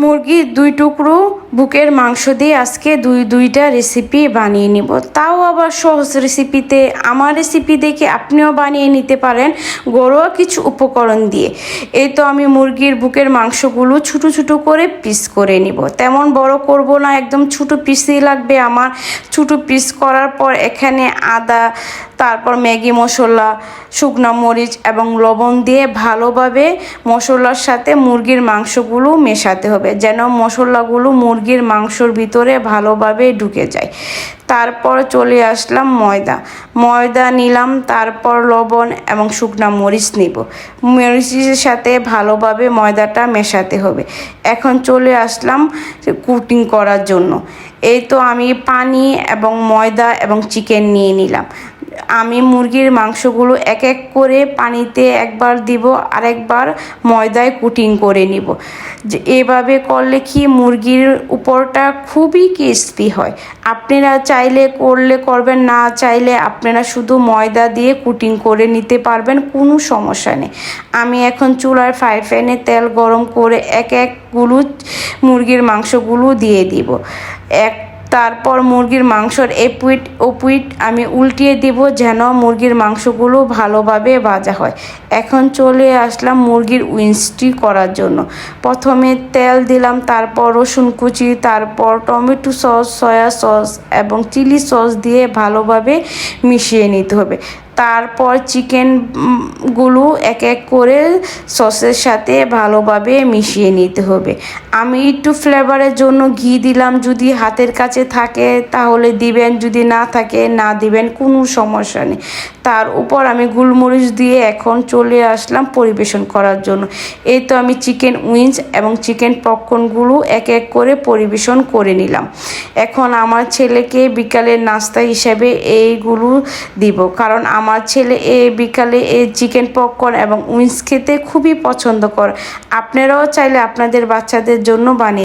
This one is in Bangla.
মুরগির 2 টুকরো বুকের মাংস দিয়ে আজকে দুইটা রেসিপি বানিয়ে নিব, তাও আবার সহজ রেসিপিতে। আমার রেসিপি দেখে আপনিও বানিয়ে নিতে পারেন ঘরোয়া কিছু উপকরণ দিয়ে। এই তো আমি মুরগির বুকের মাংসগুলো ছোটো ছোটো করে পিস করে নিব, তেমন বড় করব না, একদম ছোটো পিসই লাগবে আমার। ছোটো পিস করার পর এখানে আদা, তারপর ম্যাগি মশলা, শুকনো মরিচ এবং লবণ দিয়ে ভালোভাবে মশলার সাথে মুরগির মাংসগুলো মেশাতে হবে, যেন মশলাগুলো মুরগির মাংসর ভিতরে ভালোভাবে ঢুকে যায়। তারপর চলে আসলাম ময়দা নিলাম, তারপর লবণ এবং শুকনো মরিচ নিব। মরিচের সাথে ভালোভাবে ময়দাটা মেশাতে হবে। এখন চলে আসলাম কুটিং করার জন্য। এই তো আমি পানি এবং ময়দা এবং চিকেন নিয়ে নিলাম। আমি মুরগির মাংসগুলো এক এক করে পানিতে একবার দিব, আরেকবার ময়দায় কুটিং করে নিব। এভাবে করলে কি মুরগির উপরটা খুবই ক্রিস্পি হয়। আপনারা চাইলে করবেন, না চাইলে আপনারা শুধু ময়দা দিয়ে কুটিং করে নিতে পারবেন, কোনো সমস্যা নেই। আমি এখন চুলার ফ্রাই প্যানে তেল গরম করে এক মুরগির মাংসগুলো দিয়ে দিব। তারপর মুরগির মাংসর এপিঠ ওপিঠ আমি উল্টিয়ে দিব, যেন মুরগির মাংসগুলো ভালোভাবে ভাজা হয়। এখন চলে আসলাম মুরগির উইংসটি করার জন্য। প্রথমে তেল দিলাম, তারপর রসুন কুচি, তারপর টমেটো সস, সয়া সস এবং চিলি সস দিয়ে ভালোভাবে মিশিয়ে নিতে হবে। তারপর চিকেনগুলো এক এক করে সসের সাথে ভালোভাবে মিশিয়ে নিতে হবে। আমি একটু ফ্লেভারের জন্য ঘি দিলাম, যদি হাতের কাছে থাকে তাহলে দিবেন, যদি না থাকে না দিবেন, কোনো সমস্যা নেই। তার উপর আমি গোলমরিচ দিয়ে এখন চলে আসলাম পরিবেশন করার জন্য। এই তো আমি চিকেন উইংস এবং চিকেন পপকর্নগুলো এক এক করে পরিবেশন করে নিলাম। এখন আমার ছেলেকে বিকালের নাস্তা হিসেবে এইগুলো দিব, কারণ আমার ছেলে বিকালে এই চিকেন পপকর্ন এবং উইংস খেতে খুবই পছন্দ করে। আপনারাও চাইলে আপনাদের বাচ্চাদের জন্য বানিয়ে